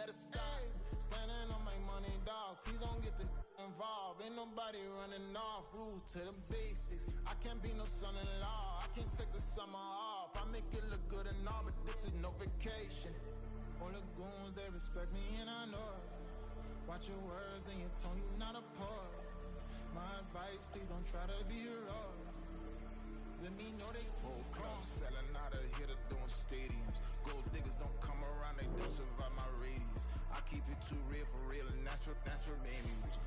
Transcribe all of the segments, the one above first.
better stop. Standing on my money, dog. Please don't get the involved. Ain't nobody running off. Rules to the basics. I can't be no son-in-law. I can't take the summer off. I make it look good and all, but this is no vacation. All the goons, they respect me and I know it. Watch your words and your tone, you not a poet. My advice, please don't try to be heroic. Let me know they whole club selling out of here to doing stadiums. Gold diggers don't come around, they don't survive my radius. I keep it too real for real, and that's what made me rich.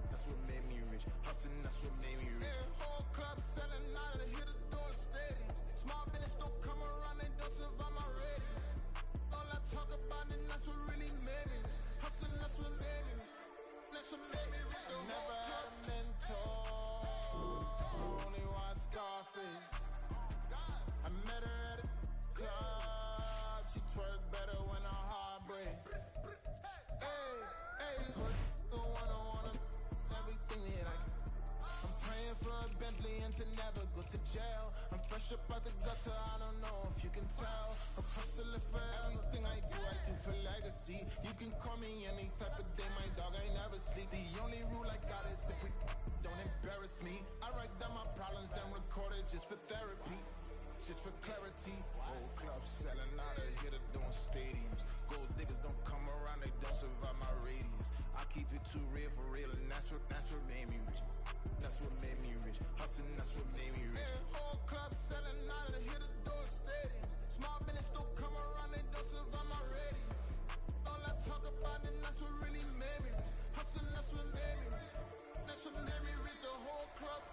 That's what made me rich. Hustling, that's what made me rich. Yeah, whole club selling out of here to doing stadiums. Small business don't come around, they don't survive my radius. All I talk about, and that's what really made me rich. Hustling, that's what made me rich. That's what made me rich. I never had a mentor, only one Scarface. I met her at a club, she twerk better when her heart breaks. Hey, wanna everything that I get. I'm praying for a Bentley and to never go to jail. I'm fresh up out the gutter, I don't know if you can tell. I'm hustling for everything I do for legacy. You can call me any type of day, my dog, I never sleep. The only rule I got is if we don't embarrass me. I write down my problems, then record it just for therapy. Just for clarity, whole club selling out of here to doing stadiums. Gold diggers don't come around, they don't survive my radius. I keep it too real for real, and that's what made me rich. That's what made me rich. Hustling, that's what made me rich. Yeah, whole club selling out of here to doing stadiums. Small business don't come around, they don't survive my radius. All I talk about, and that's what really made me rich. Hustling, that's what made me rich. That's what made me rich. The whole club.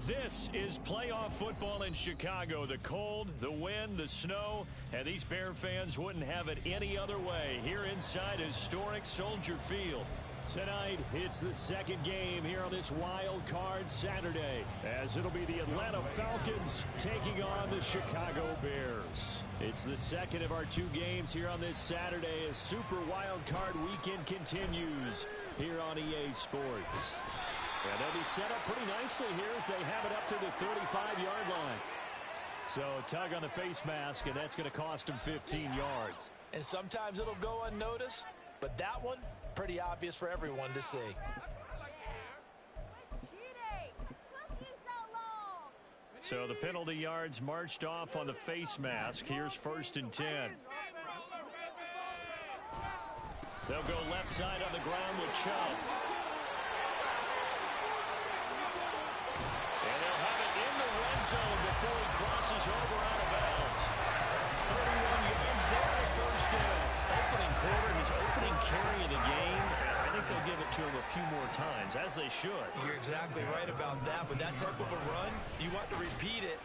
This is playoff football in Chicago. The cold, the wind, the snow, and these Bear fans wouldn't have it any other way here inside historic Soldier Field. Tonight, it's the second game here on this wild card Saturday, as it'll be the Atlanta Falcons taking on the Chicago Bears. It's the second of our two games here on this Saturday as Super Wild Card Weekend continues here on EA Sports. And they'll be set up pretty nicely here as they have it up to the 35-yard line. So tug on the face mask, and that's going to cost them 15 yards. And sometimes it'll go unnoticed, but that one, pretty obvious for everyone to see. So the penalty yards marched off on the face mask. Here's 1st and 10. They'll go left side on the ground with Chubb. Zone before he crosses over out of bounds. 31 yards there, 1st down. Opening quarter, his opening carry of the game. I think they'll give it to him a few more times, as they should. You're exactly right about that. But that type of a run, you want to repeat it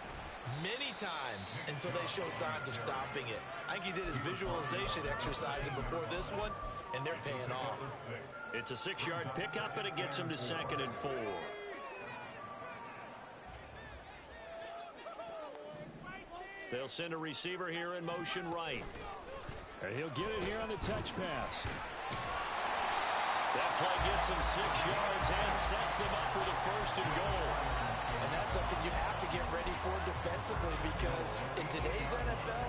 many times until they show signs of stopping it. I think he did his visualization exercise before this one, and they're paying off. It's a 6-yard pickup, and it gets him to 2nd and 4. They'll send a receiver here in motion right. And he'll get it here on the touch pass. That play gets him 6 yards and sets them up with a 1st and goal. And that's something you have to get ready for defensively, because in today's NFL,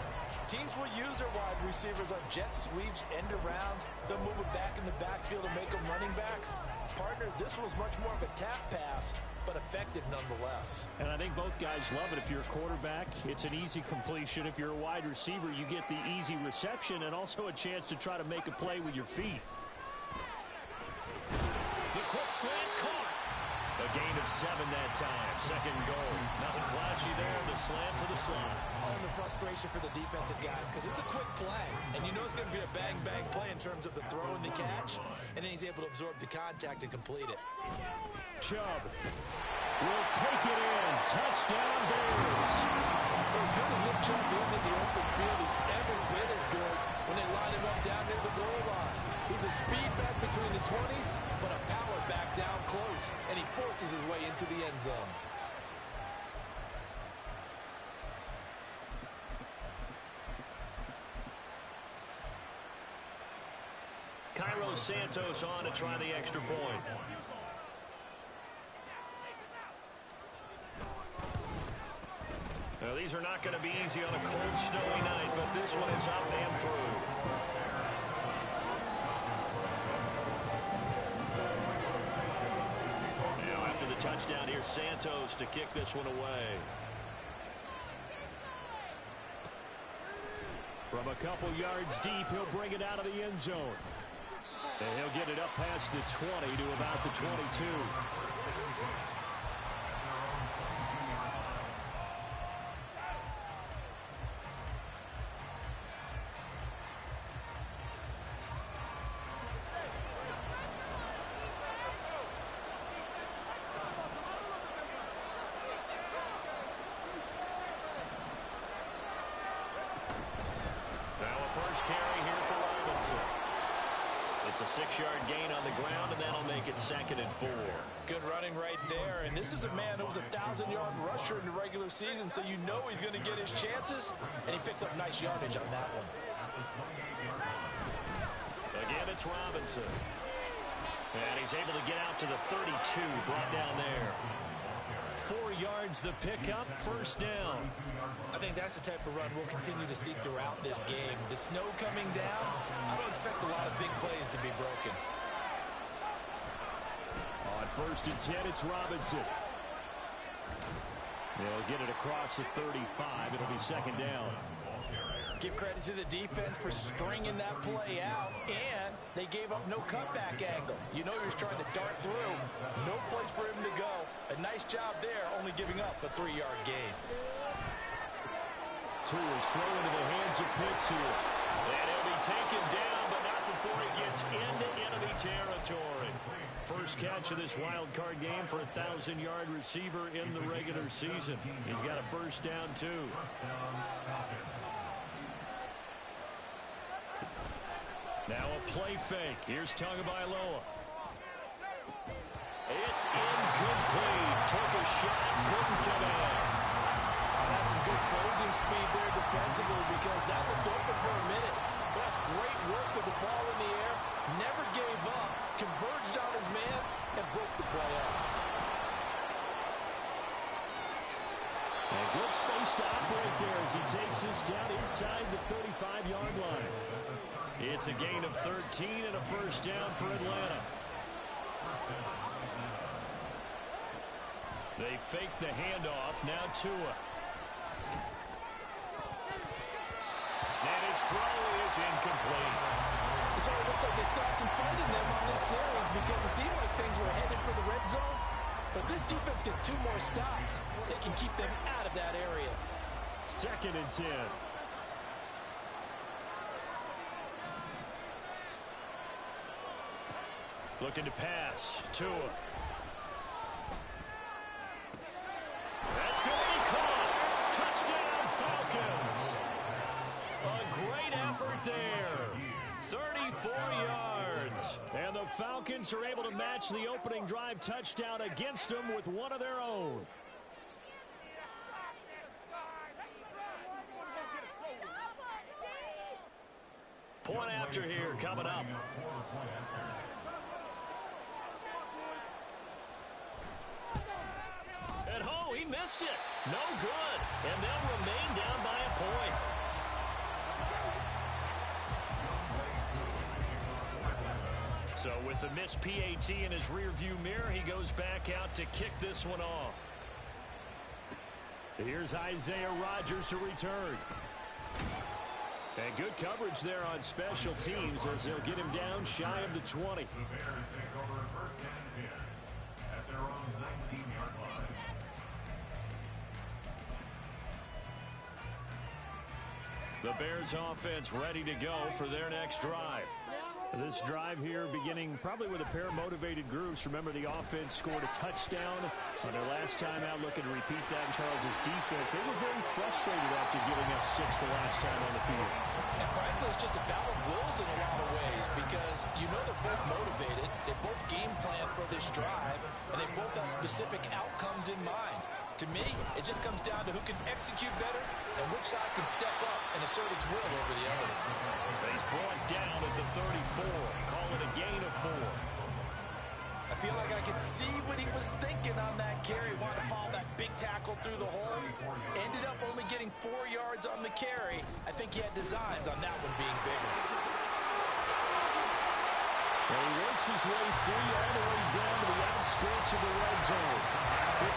Teams will use their wide receivers on jet sweeps, end arounds. They'll move it back in the backfield to make them running backs. Partner, this was much more of a tap pass, but effective nonetheless. And I think both guys love it. If you're a quarterback, it's an easy completion. If you're a wide receiver, you get the easy reception and also a chance to try to make a play with your feet. The quick slant caught. A gain of 7 that time. Second goal. Nothing flashy there. The slant to the slot. Oh, and the frustration for the defensive guys, because it's a quick play. And you know it's going to be a bang-bang play in terms of the throw and the catch. And then he's able to absorb the contact and complete it. Chubb will take it in. Touchdown, Bears. For as good as Nick Chubb is in the open field, he's every bit as good when they line him up down near the goal line. He's a speed back between the 20s, but a power back down close, and he forces his way into the end zone. Cairo Santos on to try the extra point. Now, these are not going to be easy on a cold, snowy night, but this one is up and through. Now, after the touchdown, here's Santos to kick this one away. From a couple yards deep, he'll bring it out of the end zone. And he'll get it up past the 20 to about the 22. It's a 6-yard gain on the ground, and that'll make it 2nd and 4. Good running right there. And this is a man who was a 1,000-yard rusher in the regular season, so you know he's going to get his chances. And he picks up nice yardage on that one. Again, it's Robinson. And he's able to get out to the 32, brought down there. 4 yards the pickup, first down. I think that's the type of run we'll continue to see throughout this game. The snow coming down, I don't expect a lot of big plays to be broken. On 1st and 10, it's Robinson. They'll get it across the 35. It'll be 2nd down. Give credit to the defense for stringing that play out, and they gave up no cutback angle. You know you're trying to dart through. No place for him to go. A nice job there, only giving up a 3-yard gain. Tua's throw into the hands of Pitts here. And he'll be taken down, but not before he gets into enemy territory. First catch of this wild card game for a 1,000-yard receiver in the regular season. He's got a first down, too. Now a play fake. Here's Tagovailoa. It's incomplete. Took a shot, couldn't connect. That's some good closing speed there defensively, because that looked open for a minute. That's great work with the ball in the air. Never gave up. Converged on his man and broke the play up. And good space to operate there as he takes this down inside the 35-yard line. It's a gain of 13 and a first down for Atlanta. They fake the handoff. Now Tua. And his throw is incomplete. So it looks like they stopped some finding them on this series, because it seemed like things were headed for the red zone. But this defense gets 2 more stops. They can keep them out of that area. 2nd and 10. Looking to pass. Tua. That's going to be caught. Touchdown, Falcons. A great effort there. 34 yards. And the Falcons are able to match the opening drive touchdown against them with one of their own. Point after here coming up. And he missed it. No good. And they'll remain down by a point. So with the missed PAT in his rearview mirror, he goes back out to kick this one off. Here's Isaiah Rodgers to return. And good coverage there on special teams as they'll get him down shy of the 20. The Bears take over first and 10 at their own 19-yard line. The Bears offense ready to go for their next drive. This drive here beginning probably with a pair of motivated groups. Remember, the offense scored a touchdown on their last time out, looking to repeat that in Charles' defense. They were very frustrated after giving up 6 the last time on the field. And frankly, it's just a battle of wills in a lot of ways because you know they're both motivated, they both game plan for this drive, and they both have specific outcomes in mind. To me, it just comes down to who can execute better and which side can step up and assert its will over the other. He's brought down at the 34. Call it a gain of 4. I feel like I could see what he was thinking on that carry. Wanted to follow that big tackle through the hole. Ended up only getting 4 yards on the carry. I think he had designs on that one being bigger. Well, he works his way free all the way down to the outskirts of the red zone. 56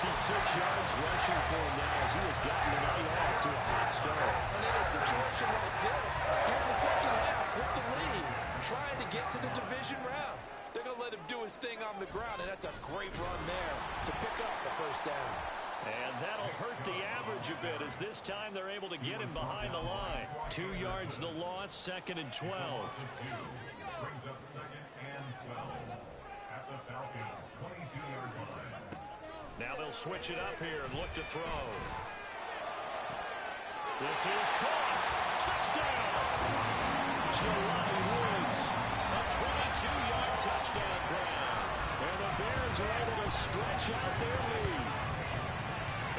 yards rushing for him now as he has gotten the night off to a hot start. And in a situation like this, here in the second half with the lead, trying to get to the division round. They're going to let him do his thing on the ground, and that's a great run there to pick up the first down. And that'll hurt the average a bit as this time they're able to get him behind the line. 2 yards the loss, 2nd and 12. Brings up 2nd and 12 at the Falcons' 22-yard line. Now they'll switch it up here and look to throw. This is caught. Touchdown! Jelani Woods. A 22-yard touchdown grab. And the Bears are able to stretch out their lead.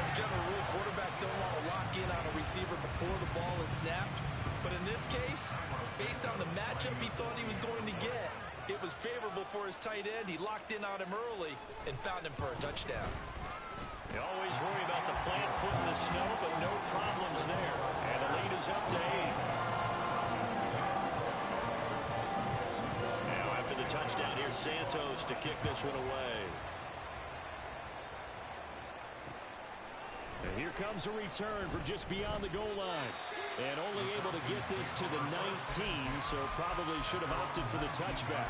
As a general rule, quarterbacks don't want to lock in on a receiver before the ball is snapped. But in this case, based on the matchup he thought he was going to get, it was favorable for his tight end. He locked in on him early and found him for a touchdown. You always worry about the plant foot in the snow, but no problems there. And the lead is up to 8. Now after the touchdown, here's Santos to kick this one away. And here comes a return from just beyond the goal line. And only able to get this to the 19, so probably should have opted for the touchback.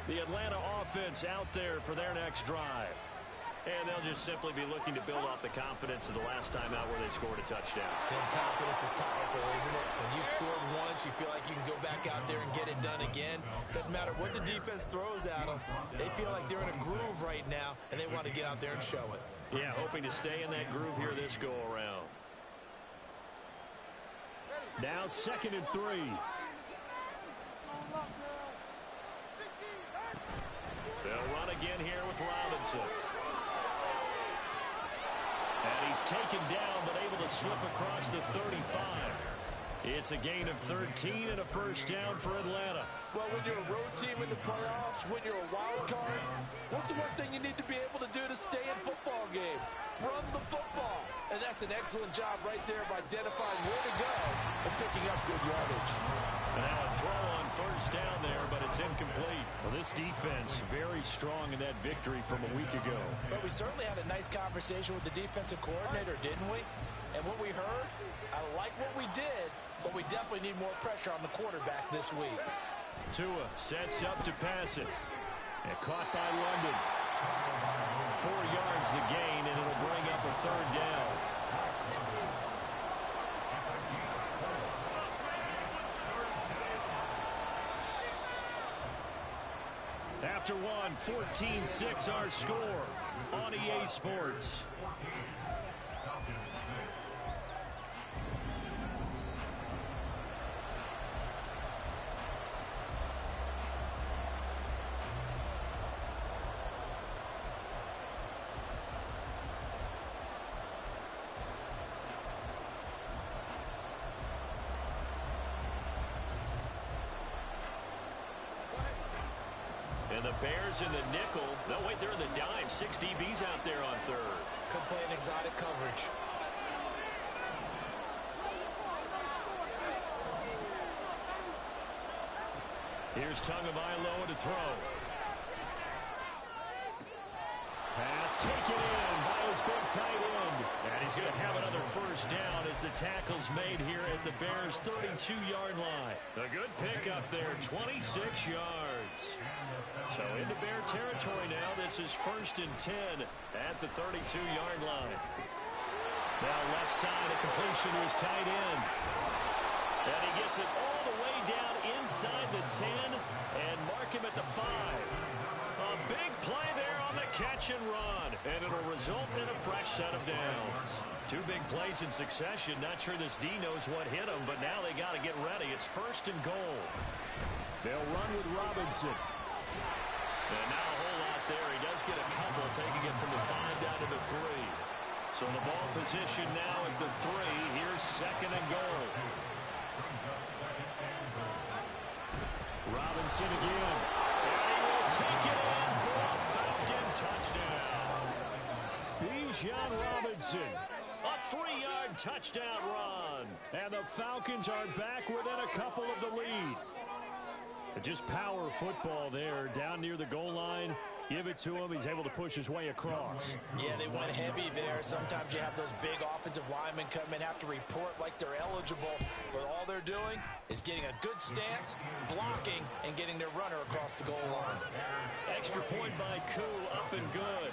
The Atlanta offense out there for their next drive. And they'll just simply be looking to build off the confidence of the last time out where they scored a touchdown. And confidence is powerful, isn't it? When you've scored once, you feel like you can go back out there and get it done again. Doesn't matter what the defense throws at them. They feel like they're in a groove right now, and they want to get out there and show it. Yeah, hoping to stay in that groove here this go-around. Now 2nd and 3. They'll run again here with Robinson. And he's taken down, but able to slip across the 35. It's a gain of 13 and a first down for Atlanta. Well, when you're a road team in the playoffs, when you're a wild card, what's the one thing you need to be able to do to stay in football games? Run the football. And that's an excellent job right there of identifying where to go and picking up good yardage. And now a throw on first down there, but it's incomplete. Well, this defense very strong in that victory from a week ago. But we certainly had a nice conversation with the defensive coordinator, didn't we? And what we heard, I like what we did, but we definitely need more pressure on the quarterback this week. Tua sets up to pass it. And caught by London. 4 yards the gain, and it'll bring up a third down. After one, 14-6 our score on EA Sports. And the Bears in the nickel. No, wait, they're in the dime. 6 DBs out there on third. Could play an exotic coverage. Here's Tagovailoa to throw. Pass taken in by his big tight end. And he's going to have another first down as the tackle's made here at the Bears' 32-yard line. A good pickup there, 26 yards. So into Bear territory now. This is 1st and 10 at the 32-yard line. Now left side, a completion to his tight end. And he gets it all the way down inside the 10 and mark him at the 5. A big play there on the catch and run, and it'll result in a fresh set of downs. 2 big plays in succession. Not sure this D knows what hit him, but now they got to get ready. It's 1st and goal. They'll run with Robinson. And now a whole lot there. He does get a couple, taking it from the 5 down to the 3. So the ball position now at the 3. Here's 2nd and goal. Robinson again. And he will take it in for a Falcon touchdown. Bijan Robinson. A 3-yard touchdown run. And the Falcons are back within a couple of the lead. But just power football there down near the goal line. Give it to him. He's able to push his way across. Yeah, they went heavy there. Sometimes you have those big offensive linemen come in, have to report like they're eligible. But all they're doing is getting a good stance, blocking, and getting their runner across the goal line. Extra point by Koo, up and good.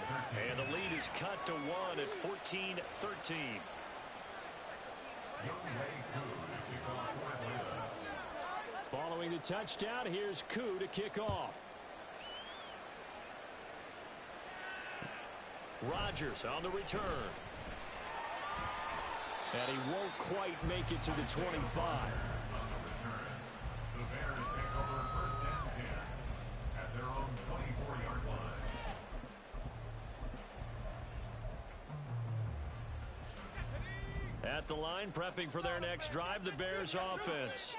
And the lead is cut to 1 at 14-13. Following the touchdown, here's Koo to kick off. Rodgers on the return. And he won't quite make it to the 25. The Bears take over 1st and 10 at their own 24-yard line. At the line, prepping for their next drive, the Bears offense.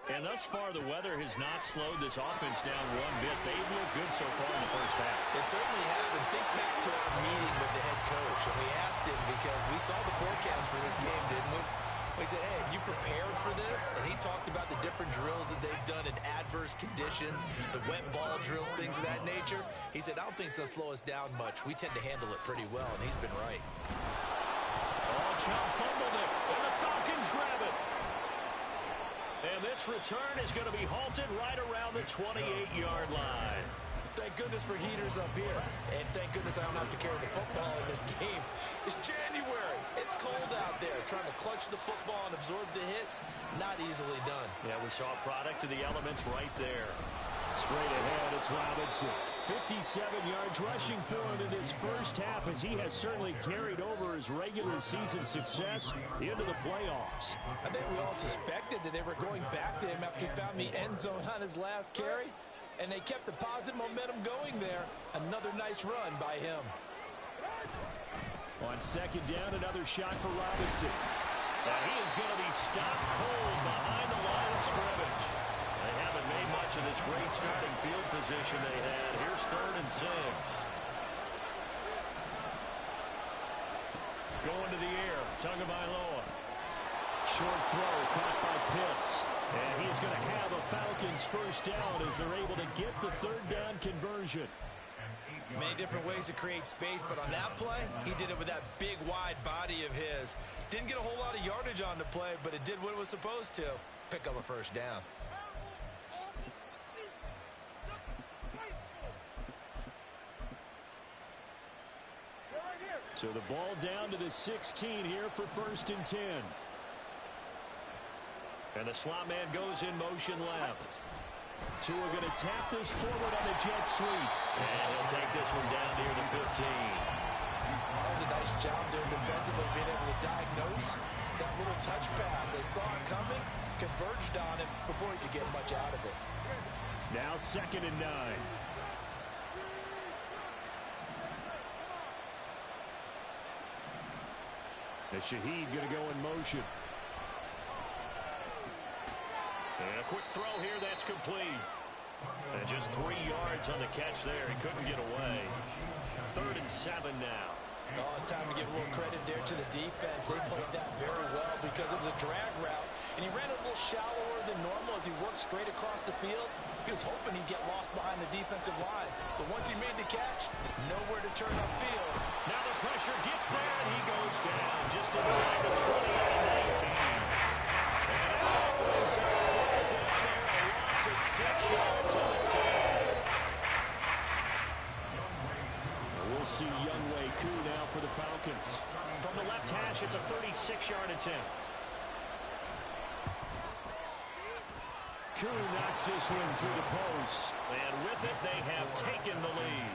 And thus far, the weather has not slowed this offense down one bit. They've looked good so far in the first half. They certainly have. And think back to our meeting with the head coach. And we asked him because we saw the forecast for this game, didn't we? We said, hey, have you prepared for this? And he talked about the different drills that they've done in adverse conditions, the wet ball drills, things of that nature. He said, I don't think it's going to slow us down much. We tend to handle it pretty well, and he's been right. Oh, Chubb fumbled it, and the Falcons grab it. And this return is going to be halted right around the 28-yard line. Thank goodness for heaters up here. And thank goodness I don't have to carry the football in this game. It's January. It's cold out there. Trying to clutch the football and absorb the hits, not easily done. Yeah, we saw a product of the elements right there. Straight ahead, it's Robinson. 57 yards rushing for him in this first half, as he has certainly carried over his regular season success into the playoffs. I think we all suspected that they were going back to him after he found the end zone on his last carry, and they kept the positive momentum going there. Another nice run by him. On 2nd down, another shot for Robinson. And he is going to be stopped cold behind the line of scrimmage. They haven't made much of this great starting field position they had. Here's 3rd and 6. Going to the air, Tagovailoa. Short throw, caught by Pitts. And he's going to have a Falcons first down as they're able to get the 3rd down conversion. Many different ways to create space, but on that play, he did it with that big, wide body of his. Didn't get a whole lot of yardage on the play, but it did what it was supposed to. Pick up a first down. So the ball down to the 16 here for 1st and 10. And the slot man goes in motion left. Tua going to tap this forward on the jet sweep. And he'll take this one down near the 15. That was a nice job there defensively, being able to diagnose that little touch pass. They saw it coming, converged on it before he could get much out of it. Now 2nd and 9. The Shaheed going to go in motion. And a quick throw here, that's complete. And just 3 yards on the catch there. He couldn't get away. 3rd and 7 now. Oh, it's time to give a little credit there to the defense. They played that very well because it was a drag route, and he ran a little shallower than normal as he worked straight across the field. He was hoping he'd get lost behind the defensive line, but once he made the catch, nowhere to turn upfield. Now the pressure gets there, and he goes down just inside the 20 at the 19. And that brings up 4 down there, a loss of 6 yards on the sack. We'll see Younghoe Koo now for the Falcons. From the left hash, it's a 36-yard attempt. Koo knocks this one through the post. And with it, they have taken the lead.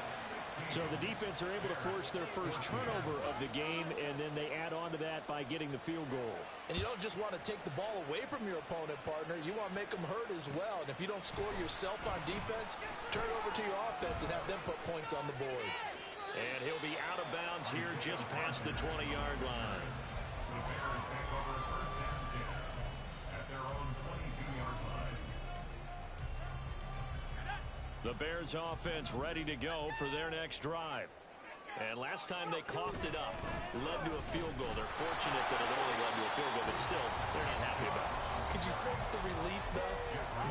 So the defense are able to force their first turnover of the game, and then they add on to that by getting the field goal. And you don't just want to take the ball away from your opponent, partner. You want to make them hurt as well. And if you don't score yourself on defense, turn it over to your offense and have them put points on the board. And he'll be out of bounds here just past the 20-yard line. The Bears take over 1st and 10 at their own 22-yard line. The Bears offense ready to go for their next drive. And last time they coughed it up, led to a field goal. They're fortunate that it only led to a field goal, but still, they're not happy about it. Could you sense the relief, though,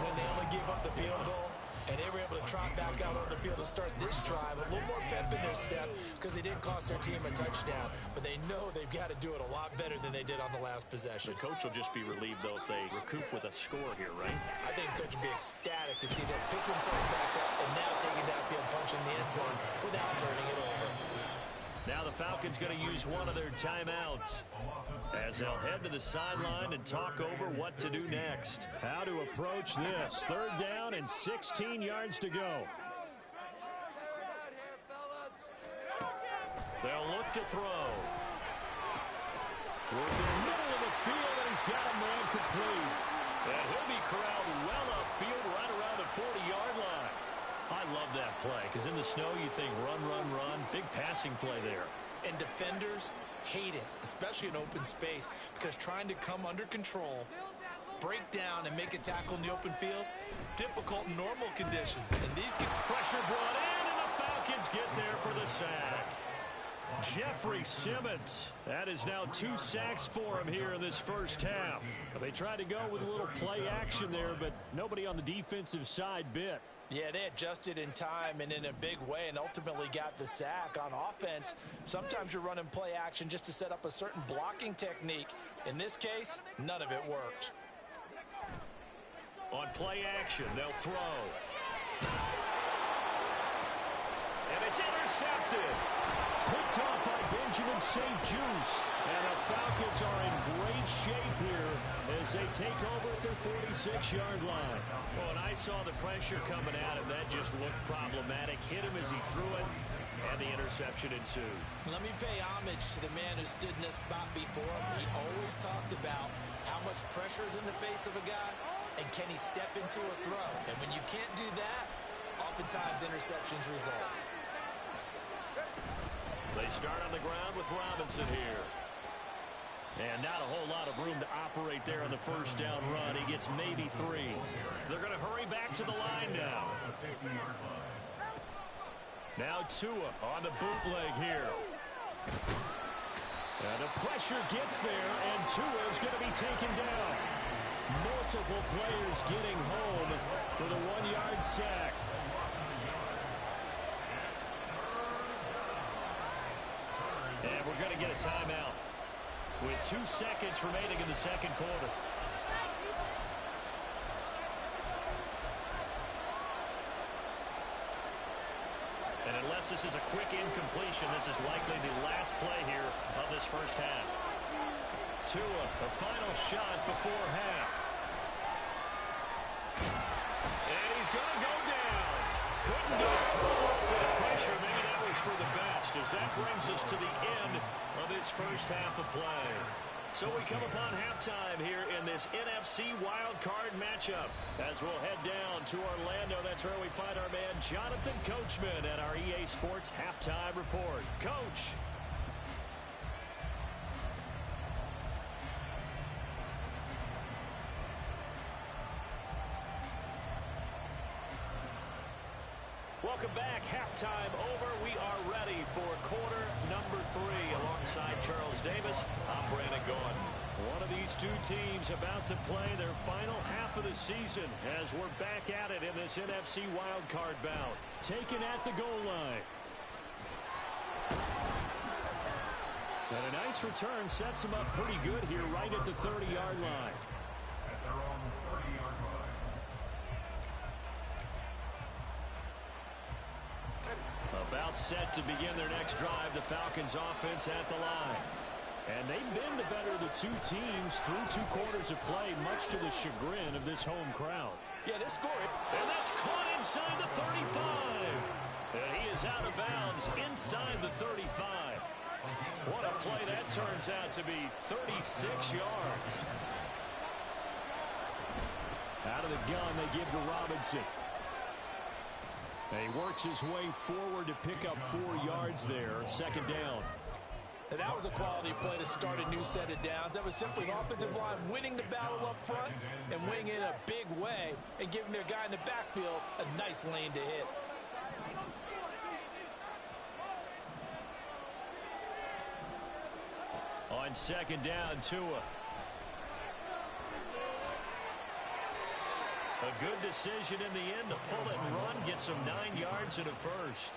when they only gave up the field goal? And they were able to trot back out on the field and start this drive. A little more pep in their step because they didn't cost their team a touchdown. But they know they've got to do it a lot better than they did on the last possession. The coach will just be relieved, though, if they recoup with a score here, right? I think the coach will be ecstatic to see them pick themselves back up and now taking downfield, punching the end zone without turning it over. Now the Falcons going to use one of their timeouts as they'll head to the sideline and talk over what to do next. How to approach this. 3rd down and 16 yards to go. They'll look to throw. Working in the middle of the field, and he's got a man complete. And he'll be corralled well upfield right around the 40-yard line. I love that play because in the snow you think run, run, run. Big passing play there. And defenders hate it, especially in open space, because trying to come under control, break down, and make a tackle in the open field, difficult in normal conditions. And these get pressure brought in, and the Falcons get there for the sack. Jeffrey Simmons. That is now 2 sacks for him here in this first half. They tried to go with a little play action there, but nobody on the defensive side bit. Yeah, they adjusted in time and in a big way and ultimately got the sack. On offense, sometimes you're running play action just to set up a certain blocking technique. In this case, none of it worked. On play action, they'll throw. And it's intercepted. Picked off by Benjamin St-Juste. And the Falcons are in great shape here as they take over at their 46-yard line. Well, and I saw the pressure coming at him. That just looked problematic. Hit him as he threw it, and the interception ensued. Let me pay homage to the man who stood in this spot before him. He always talked about how much pressure is in the face of a guy, and can he step into a throw. And when you can't do that, oftentimes interceptions result. They start on the ground with Robinson here. And not a whole lot of room to operate there on the first down run. He gets maybe 3. They're going to hurry back to the line now. Now Tua on the bootleg here. And the pressure gets there, and Tua is going to be taken down. Multiple players getting home for the 1-yard sack. And we're going to get a timeout with 2 seconds remaining in the second quarter. And unless this is a quick incompletion, this is likely the last play here of this first half. Tua, the final shot before half. And he's going to go down. Couldn't go through for the pressure. Maybe that was for the best, as that brings us to the end of this first half of play. So we come upon halftime here in this NFC wildcard matchup. As we'll head down to Orlando, that's where we find our man Jonathan Coachman at our EA Sports Halftime Report. Coach. Welcome back. Halftime over. We are ready for quarter number 3. Alongside Charles Davis, I'm Brandon Gaudin. One of these two teams about to play their final half of the season as we're back at it in this NFC wildcard bout. Taken at the goal line. And a nice return sets them up pretty good here right at the 30-yard line. At their own 30-yard line. About set to begin their next drive, the Falcons offense at the line. And they've been the better of the two teams through 2 quarters of play, much to the chagrin of this home crowd. Yeah, they scored. And that's caught inside the 35. And he is out of bounds inside the 35. What a play that turns out to be, 36 yards. Out of the gun, they give to Robinson. And he works his way forward to pick up 4 yards there, 2nd down. And that was a quality play to start a new set of downs. That was simply an offensive line winning the battle up front and winning in a big way and giving their guy in the backfield a nice lane to hit. On 2nd down, Tua. A good decision in the end to pull it and run, gets him 9 yards and a first.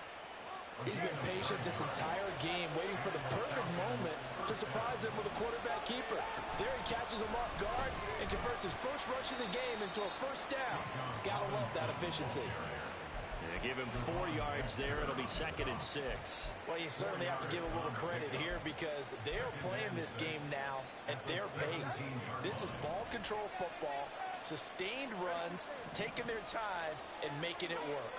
He's been patient this entire game, waiting for the perfect moment to surprise them with a quarterback keeper. There he catches him off guard and converts his first rush of the game into a first down. Gotta love that efficiency. Yeah, give him 4 yards there. It'll be 2nd and 6. Well, you certainly have to give a little credit here because they're playing this game now at their pace. This is ball control football, sustained runs, taking their time, and making it work.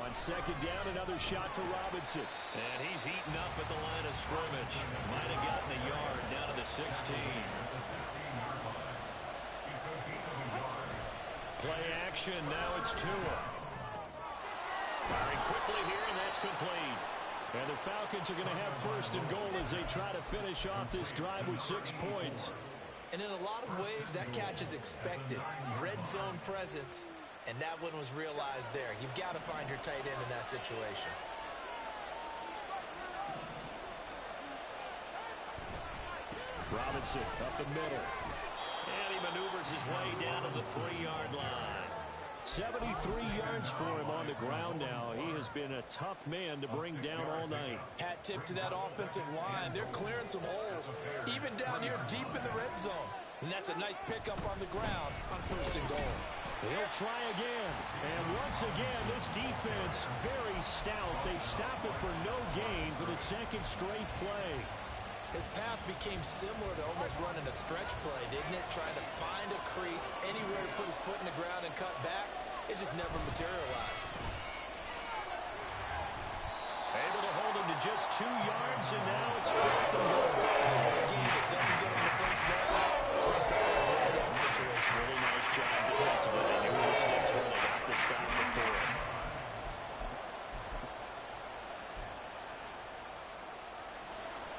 On 2nd down, another shot for Robinson. And he's heating up at the line of scrimmage. Might have gotten a yard down to the 16. Play action, now it's Tua. Firing quickly here, and that's complete. And the Falcons are going to have 1st and goal as they try to finish off this drive with 6 points. And in a lot of ways, that catch is expected. Red zone presence, and that one was realized there. You've got to find your tight end in that situation. Robinson up the middle. And he maneuvers his way down to the 3-yard line. 73 yards for him on the ground now. He has been a tough man to bring down all night. Hat tip to that offensive line. They're clearing some holes, even down here deep in the red zone. And that's a nice pickup on the ground on 1st and goal. He'll try again. And once again, this defense very stout. They stop it for no gain for the 2nd straight play. His path became similar to almost running a stretch play, didn't it? Trying to find a crease, anywhere to put his foot in the ground and cut back. It just never materialized. Able to hold him to just 2 yards, and now it's 4th and goal. A short game that doesn't get him the first down. Brings up a red down situation. Really nice job defensively. They knew where the sticks were. They got the stop before.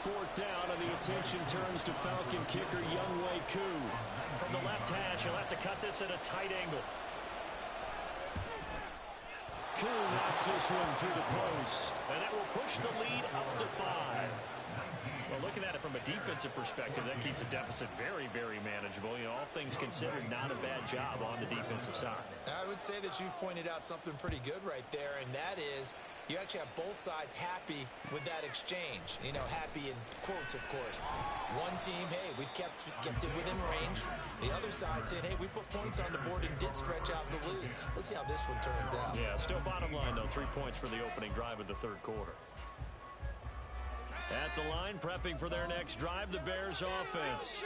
4th down, and the attention turns to Falcon kicker Younghoe Koo. From the left hash, he'll have to cut this at a tight angle. Koo knocks this one through the post, and that will push the lead up to 5. Well, looking at it from a defensive perspective, that keeps the deficit very, very manageable. You know, all things considered, not a bad job on the defensive side. I would say that you've pointed out something pretty good right there, and that is you actually have both sides happy with that exchange. You know, happy in quotes, of course. One team, hey, we've kept it within range. The other side saying, hey, we put points on the board and did stretch out the lead. Let's see how this one turns out. Yeah, still bottom line, though, 3 points for the opening drive of the 3rd quarter. At the line, prepping for their next drive, the Bears offense.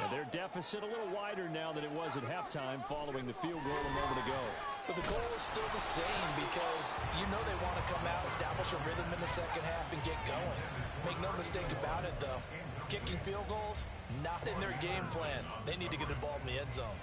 And their deficit a little wider now than it was at halftime following the field goal a moment ago. But the goal is still the same because you know they want to come out, establish a rhythm in the 2nd half, and get going. Make no mistake about it, though. Kicking field goals, not in their game plan. They need to get the ball in the end zone.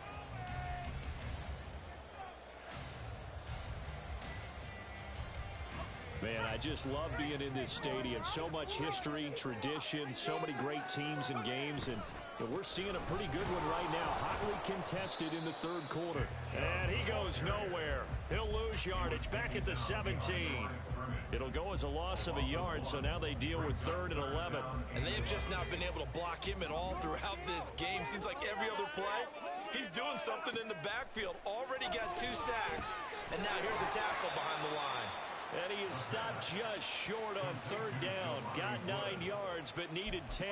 Man, I just love being in this stadium. So much history, tradition, so many great teams and games. And And we're seeing a pretty good one right now. Hotly contested in the third quarter. And he goes nowhere. He'll lose yardage back at the 17. It'll go as a loss of a yard, so now they deal with 3rd and 11. And they've just not been able to block him at all throughout this game. Seems like every other play, he's doing something in the backfield. Already got 2 sacks, and now here's a tackle behind the line. And he is stopped just short on 3rd down. Got 9 yards, but needed 10.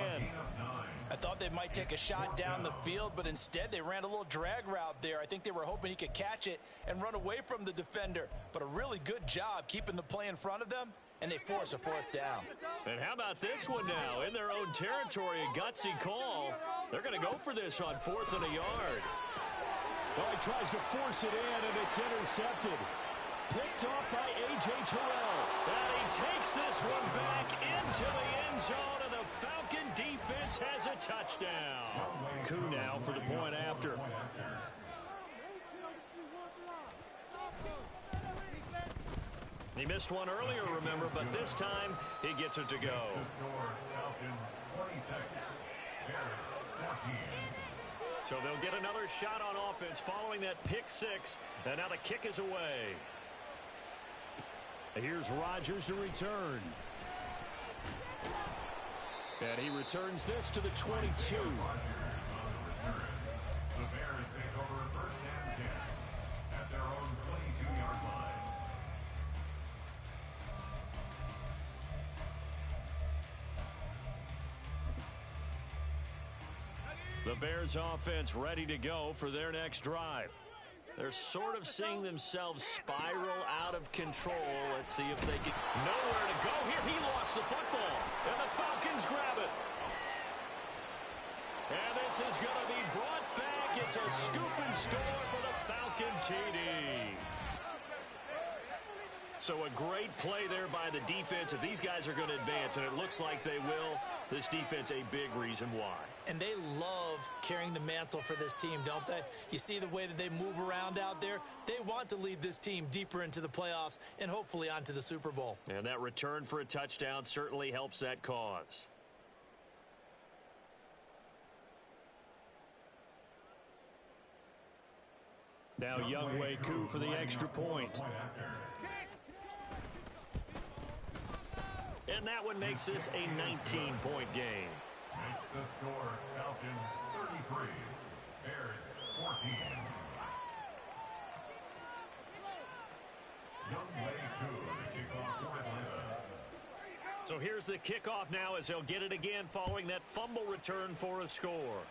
I thought they might take a shot down the field, but instead they ran a little drag route there. I think they were hoping he could catch it and run away from the defender. But a really good job keeping the play in front of them, and they force a 4th down. And how about this one now? In their own territory, a gutsy call. They're going to go for this on 4th and a yard. Well, he tries to force it in, and it's intercepted. Picked off by A.J. Terrell. And he takes this one back into the end zone, and the Falcon defense has a touchdown. Koo now for the point after. He missed one earlier, remember, but this time he gets it to go. So they'll get another shot on offense following that pick 6, and now the kick is away. Here's Rodgers to return. And he returns this to the 22. The Bears take over 1st and 10 at their own 22-yard line. The Bears offense ready to go for their next drive. They're sort of seeing themselves spiral out of control. Let's see if they get nowhere to go here. He lost the football, and the Falcons grab it. And this is going to be brought back. It's a scoop and score for the Falcon TD. So a great play there by the defense. If these guys are going to advance, and it looks like they will, this defense a big reason why. And they love carrying the mantle for this team, don't they? You see the way that they move around out there? They want to lead this team deeper into the playoffs and hopefully onto the Super Bowl. And that return for a touchdown certainly helps that cause. Now Younghoe Koo for the extra point. And that one makes this a 19-point game. Makes the score Falcons 33, Bears 14. Younghoe Koo to kick off for Atlanta. So here's the kickoff now as they'll get it again following that fumble return for a score.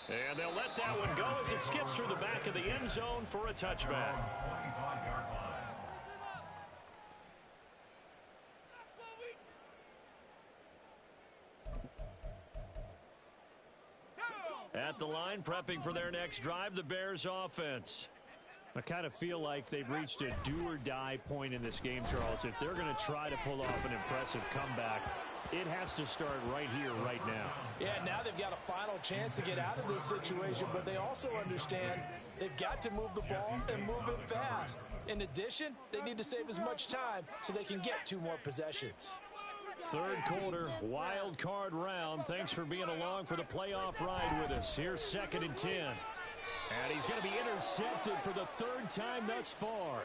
And they'll let that one go as it skips through the back of the end zone for a touchback. 25-yard line. At the line, prepping for their next drive, the Bears offense. I kind of feel like they've reached a do-or-die point in this game, Charles. If they're going to try to pull off an impressive comeback, it has to start right here, right now. Yeah, now they've got a final chance to get out of this situation, but they also understand they've got to move the ball and move it fast. In addition, they need to save as much time so they can get 2 more possessions. Third quarter, wild card round. Thanks for being along for the playoff ride with us. Here's 2nd and 10. And he's going to be intercepted for the 3rd time thus far.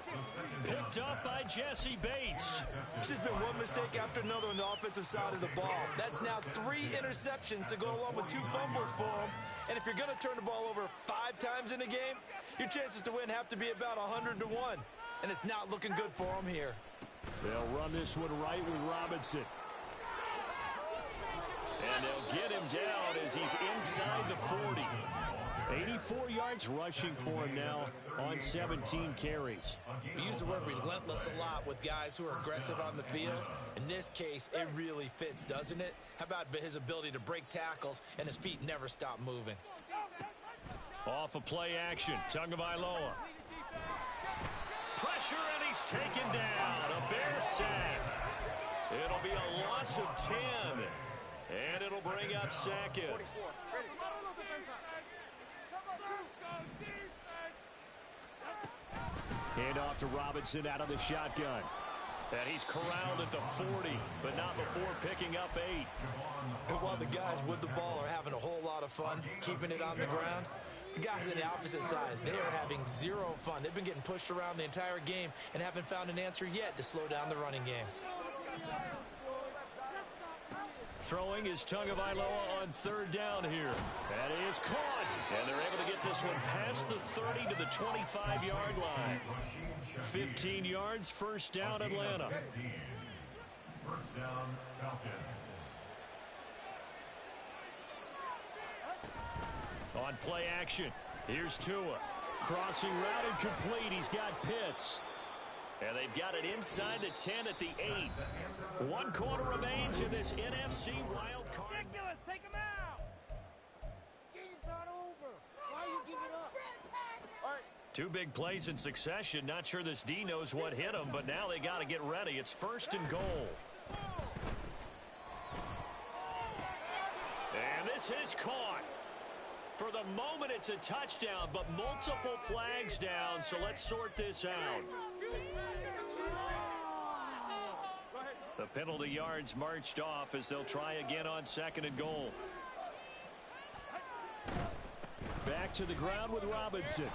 Picked up by Jesse Bates. It's just been one mistake after another on the offensive side of the ball. That's now 3 interceptions to go along with 2 fumbles for him. And if you're going to turn the ball over 5 times in a game, your chances to win have to be about 100 to 1. And it's not looking good for him here. They'll run this one right with Robinson. And they'll get him down as he's inside the 40. 84 yards rushing for him now on 17 carries. We use the word relentless a lot with guys who are aggressive on the field. In this case, it really fits, doesn't it? How about his ability to break tackles and his feet never stop moving? Off of play action, Tagovailoa. Pressure, and he's taken down. A Bear sack. It'll be a loss of 10. And it'll bring up 2nd. Hand off to Robinson out of the shotgun. And he's corralled at the 40, but not before picking up 8. And while the guys with the ball are having a whole lot of fun keeping it on the ground, the guys on the opposite side, they are having zero fun. They've been getting pushed around the entire game and haven't found an answer yet to slow down the running game. Throwing is Tagovailoa on 3rd down here. That is caught. And they're able to get this one past the 30 to the 25-yard line. 15 yards, 1st down, Atlanta. 1st down, Falcons. On play action, here's Tua. Crossing route incomplete. He's got Pitts. And they've got it inside the 10 at the 8. 1 quarter remains in this NFC wild card. Ridiculous! Take him out! Game's not over. Why you give it up? All right. 2 big plays in succession. Not sure this D knows what hit him, but now they got to get ready. It's 1st and goal. And this is caught. For the moment, it's a touchdown, but multiple flags down, so let's sort this out. The penalty yards marched off as they'll try again on 2nd and goal. Back to the ground with Robinson.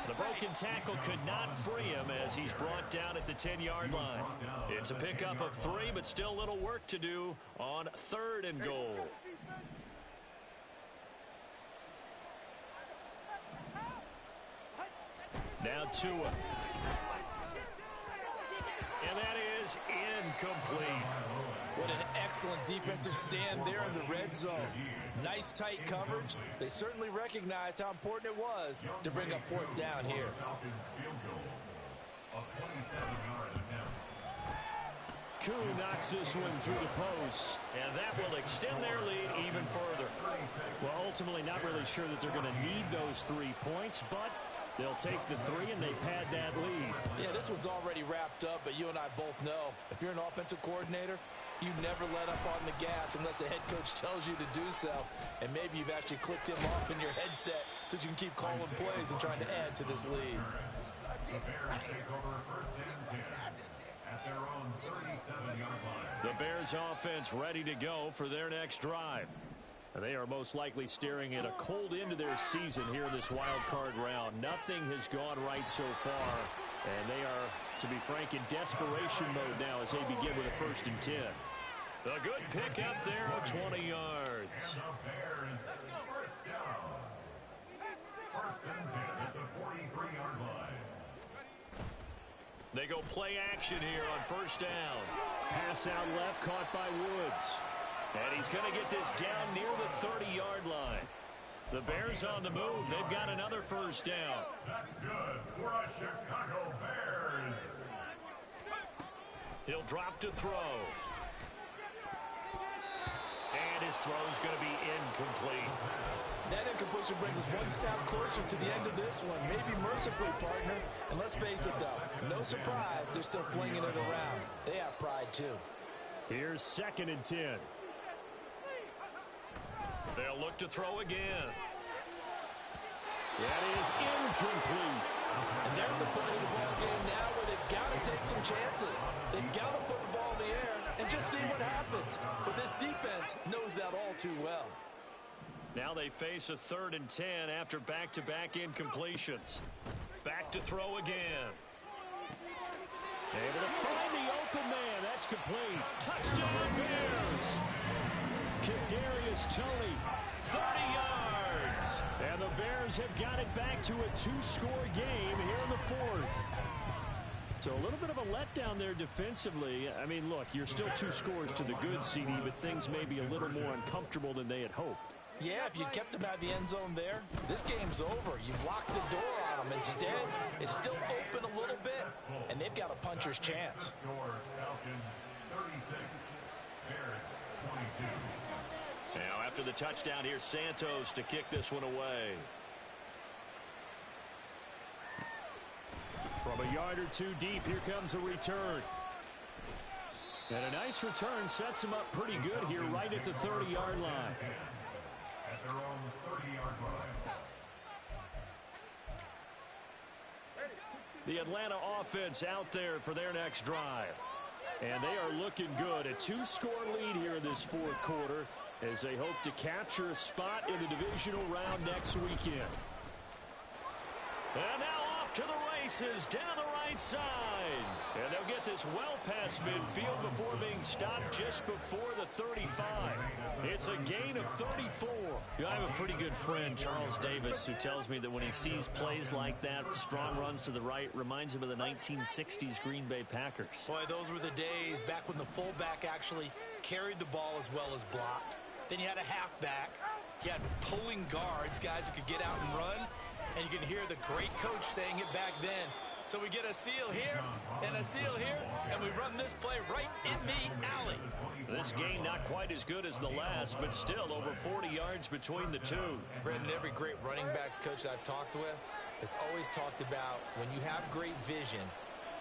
The broken tackle could not free him as he's brought down at the 10-yard line. It's a pickup of 3, but still a little work to do on 3rd and goal. Now Tua. And that is incomplete. What an excellent defensive stand there in the red zone. Nice tight coverage. They certainly recognized how important it was to bring up 4th down here. Koo knocks this one through the post, and that will extend their lead even further. Well, ultimately not really sure that they're going to need those 3 points, but they'll take the 3 and they pad that lead. Yeah, this one's already wrapped up, but you and I both know if you're an offensive coordinator, you never let up on the gas unless the head coach tells you to do so. And maybe you've actually clicked him off in your headset so you can keep calling plays and trying to add to this lead. The Bears take over 1st and 10 at their own 37-yard line. The Bears offense ready to go for their next drive. They are most likely staring at a cold end to their season here in this wild card round. Nothing has gone right so far, and they are, to be frank, in desperation mode now as they begin with a 1st and 10. A good pick up there of 20 yards. And the Bears 1st down. 1st and 10 at the 43-yard line. They go play action here on 1st down. Pass out left, caught by Woods. And he's going to get this down near the 30-yard line. The Bears on the move. They've got another 1st down. That's good for a Chicago Bears. He'll drop to throw. And his throw's going to be incomplete. That incompletion brings us 1 step closer to the end of this one. Maybe mercifully, partner. And let's face it, though, no surprise, they're still flinging it around. They have pride, too. Here's 2nd and 10. They'll look to throw again. That is incomplete. And they're at the point of the ball game now where they've got to take some chances. They've got to put the ball in the air and just see what happens. But this defense knows that all too well. Now they face a 3rd and 10 after back-to-back incompletions. Back to throw again. Able to find the open man. That's complete. Touchdown Bears! Kadarius Toney. 30 yards! And the Bears have got it back to a 2-score game here in the 4th. So a little bit of a letdown there defensively. I mean, look, you're still 2 scores to the good, CD, but things may be a little more uncomfortable than they had hoped. Yeah, if you kept them out of the end zone there, this game's over. You've locked the door on them. Instead, it's still open a little bit, and they've got a puncher's chance. Score Falcons 36, Bears 22. Now after the touchdown, here's Santos to kick this one away. From a yard or 2 deep, here comes a return. And a nice return sets him up pretty good here right at the 30-yard line. At their own 30-yard line. The Atlanta offense out there for their next drive. And they are looking good. A 2-score lead here in this fourth quarter as they hope to capture a spot in the divisional round next weekend. And now off to the races down the right side. And they'll get this well past midfield before being stopped just before the 35. It's a gain of 34. I have a pretty good friend, Charles Davis, who tells me that when he sees plays like that, strong runs to the right, reminds him of the 1960s Green Bay Packers. Boy, those were the days back when the fullback actually carried the ball as well as blocked. Then you had a halfback. You had pulling guards, guys who could get out and run. And you can hear the great coach saying it back then. So we get a seal here and a seal here, and we run this play right in the alley. This game not quite as good as the last, but still over 40 yards between the two. Brendan, every great running backs coach I've talked with has always talked about when you have great vision,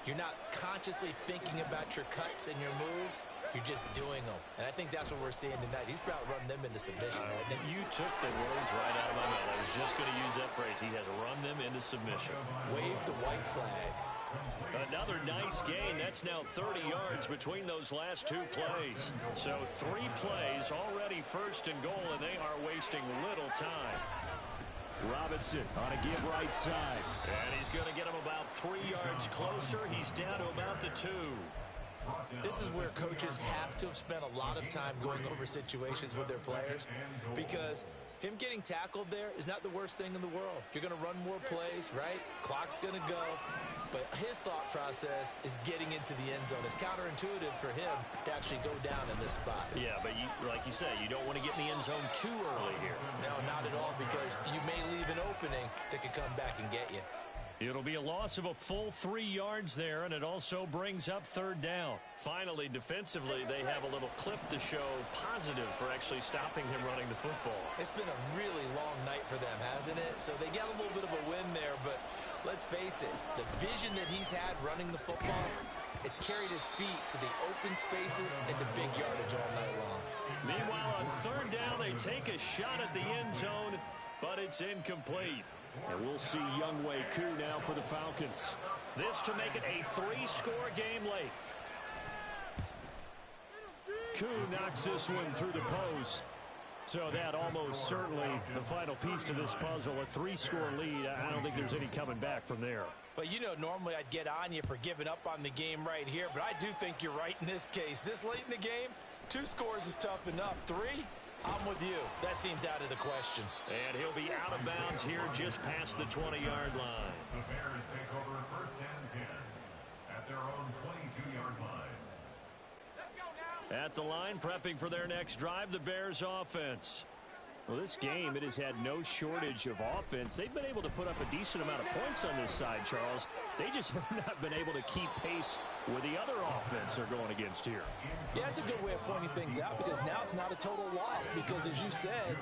you're not consciously thinking about your cuts and your moves. You're just doing them. And I think that's what we're seeing tonight. He's about run them into submission. You took the words right out of my mouth. I was just going to use that phrase. He has run them into submission. Wave the white flag. Another nice gain. That's now 30 yards between those last two plays. So 3 plays already first and goal, and they are wasting little time. Robinson on a give right side. And he's going to get him about 3 yards closer. He's down to about the 2. This is where coaches have to have spent a lot of time going over situations with their players, because him getting tackled there is not the worst thing in the world. You're going to run more plays, right? Clock's going to go. But his thought process is getting into the end zone. It's counterintuitive for him to actually go down in this spot. Yeah, but like you say, you don't want to get in the end zone too early here. No, not at all, because you may leave an opening that could come back and get you. It'll be a loss of a full 3 yards there, and it also brings up third down. Finally, defensively, they have a little clip to show positive for actually stopping him running the football. It's been a really long night for them, hasn't it? So they got a little bit of a win there, but let's face it, the vision that he's had running the football has carried his feet to the open spaces and to big yardage all night long. Meanwhile, on third down, they take a shot at the end zone, but it's incomplete. And we'll see Younghoe Koo now for the Falcons. This to make it a 3-score game late. Koo knocks this one through the post. So that almost certainly the final piece to this puzzle, a 3-score lead. I don't think there's any coming back from there. Well, you know, normally I'd get on you for giving up on the game right here, but I do think you're right in this case. This late in the game, 2 scores is tough enough. 3? I'm with you. That seems out of the question. And he'll be out of bounds here just past the 20-yard line. The Bears take over 1st and 10 at their own 22-yard line. Let's go now. At the line, prepping for their next drive, the Bears offense. Well, this game, it has had no shortage of offense. They've been able to put up a decent amount of points on this side, Charles. They just have not been able to keep pace with the other offense they're going against here. Yeah, that's a good way of pointing things out, because now it's not a total loss, because as you said,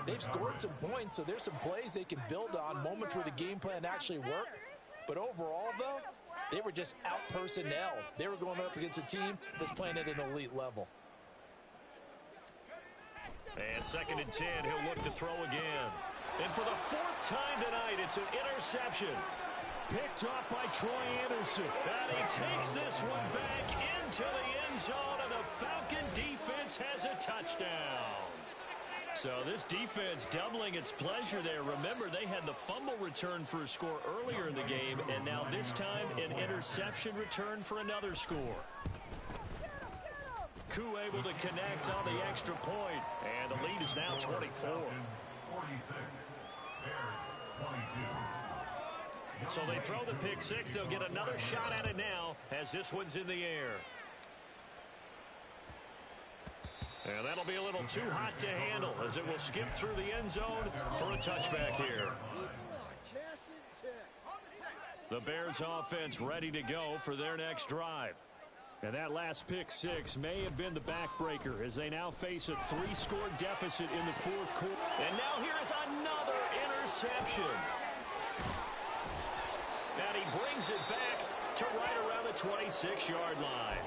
they've scored some points, so there's some plays they can build on, moments where the game plan actually worked. But overall, though, they were just out personnel. They were going up against a team that's playing at an elite level. And 2nd and 10, he'll look to throw again. And for the 4th time tonight, it's an interception. Picked off by Troy Anderson. And he takes this one back into the end zone, and the Falcon defense has a touchdown. So this defense doubling its pleasure there. Remember, they had the fumble return for a score earlier in the game, and now this time an interception return for another score. Koo able to connect on the extra point, and the lead is now 24. 46, Bears 22. So they throw the pick six. They'll get another shot at it now as this one's in the air. And that'll be a little too hot to handle as it will skip through the end zone for a touchback here. The Bears offense ready to go for their next drive. And that last pick six may have been the backbreaker as they now face a 3-score deficit in the 4th quarter. And now here is another interception. And he brings it back to right around the 26-yard line.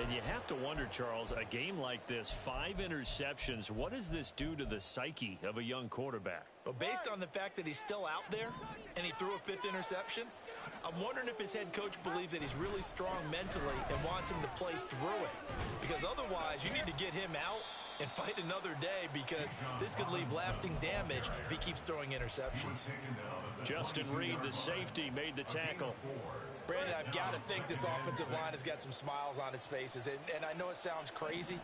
And you have to wonder, Charles, a game like this, 5 interceptions, what does this do to the psyche of a young quarterback? Well, based on the fact that he's still out there and he threw a 5th interception, I'm wondering if his head coach believes that he's really strong mentally and wants him to play through it. Because otherwise, you need to get him out and fight another day, because this could leave lasting damage if he keeps throwing interceptions. Justin Reed, the safety, made the tackle. Brandon, I've got to think this offensive line has got some smiles on its faces. And I know it sounds crazy,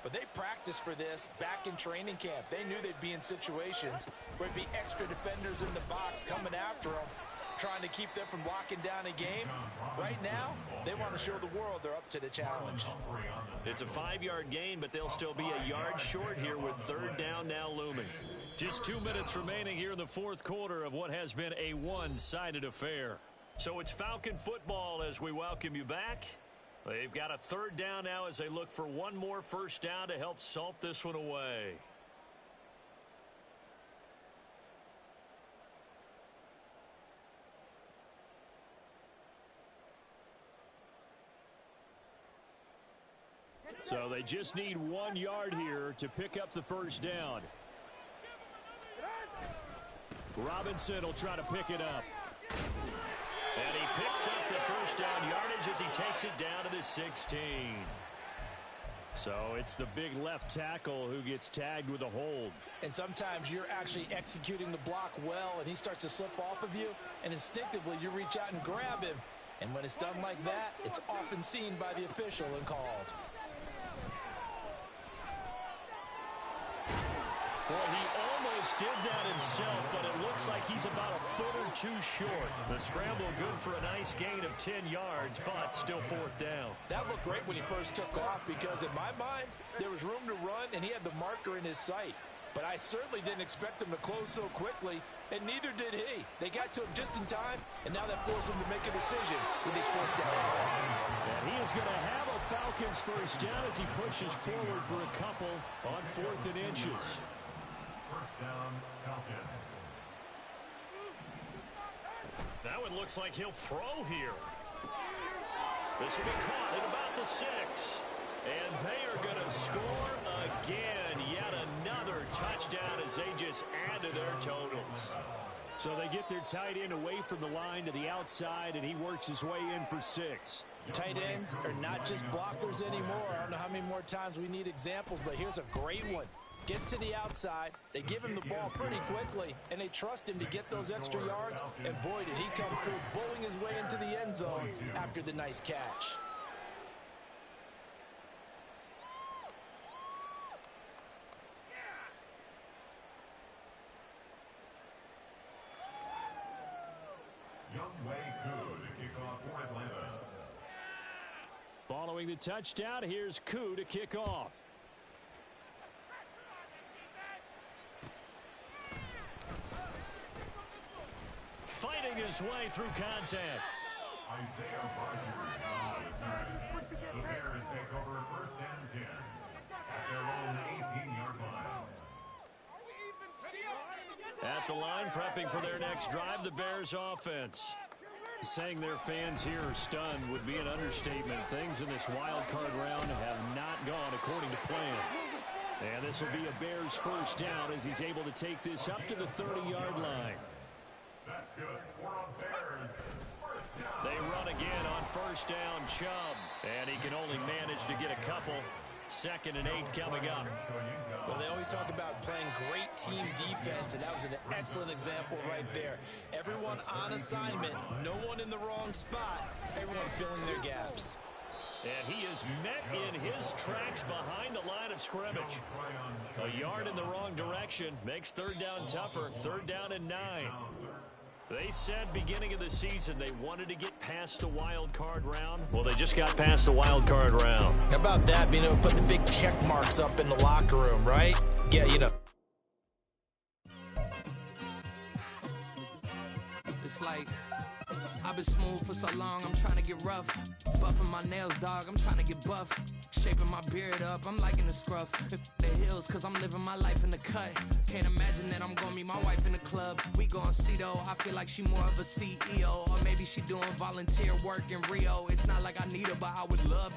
but they practiced for this back in training camp. They knew they'd be in situations where it'd be extra defenders in the box coming after them, trying to keep them from locking down a game. Right now, they want to show the world they're up to the challenge. It's a 5-yard gain, but they'll still be a yard short here with third down now looming. Just 2 minutes remaining here in the fourth quarter of what has been a one-sided affair. So it's Falcon football as we welcome you back. They've got a third down now as they look for one more first down to help salt this one away. So they just need 1 yard here to pick up the first down. Robinson will try to pick it up. And he picks up the first down yardage as he takes it down to the 16. So it's the big left tackle who gets tagged with a hold. And sometimes you're actually executing the block well, and he starts to slip off of you, and instinctively you reach out and grab him. And when it's done like that, it's often seen by the official and called. Well, he almost did that himself, but it looks like he's about a foot or two short. The scramble good for a nice gain of 10 yards, but still fourth down. That looked great when he first took off, because in my mind, there was room to run, and he had the marker in his sight. But I certainly didn't expect him to close so quickly, and neither did he. They got to him just in time, and now that forced him to make a decision with his fourth down. And he is going to have a Falcons first down as he pushes forward for a couple on 4th and inches. First down, Falcons. Now it looks like he'll throw here. This will be caught at about the 6. And they are going to score again. Yet another touchdown as they just add to their totals. So they get their tight end away from the line to the outside, and he works his way in for 6. Tight ends are not just blockers anymore. I don't know how many more times we need examples, but here's a great one. Gets to the outside, they give him the ball pretty quickly, and they trust him to get those extra yards, and boy, did he come through, bowling his way into the end zone after the nice catch. Younghoe Koo to kick off for Atlanta. Following the touchdown, here's Koo to kick off. Fighting his way through contact. Isaiah Rogers on the return. The Bears take over first and 10 at their own 18-yard line. At the line, prepping for their next drive, the Bears offense. Saying their fans here are stunned would be an understatement. Things in this wild card round have not gone according to plan. And this will be a Bears first down as he's able to take this up to the 30-yard line. That's good. We're on Bears. First down. They run again on first down, Chubb. And he can only manage to get a couple. 2nd and 8 coming up. Well, they always talk about playing great team defense, and that was an excellent example right there. Everyone on assignment, no one in the wrong spot, everyone filling their gaps. And he is met in his tracks behind the line of scrimmage. A yard in the wrong direction makes third down tougher. 3rd down and 9. They said beginning of the season they wanted to get past the wild card round. Well, they just got past the wild card round. How about that, being able to put the big check marks up in the locker room, right? Yeah, you know. It's like I've been smooth for so long, I'm trying to get rough. Buffing my nails, dog, I'm trying to get buff. Shaping my beard up, I'm liking the scruff. The hills, cause I'm living my life in the cut. Can't imagine that I'm gonna meet my wife in the club. We gon' see though, I feel like she more of a CEO. Or maybe she doing volunteer work in Rio. It's not like I need her, but I would love to.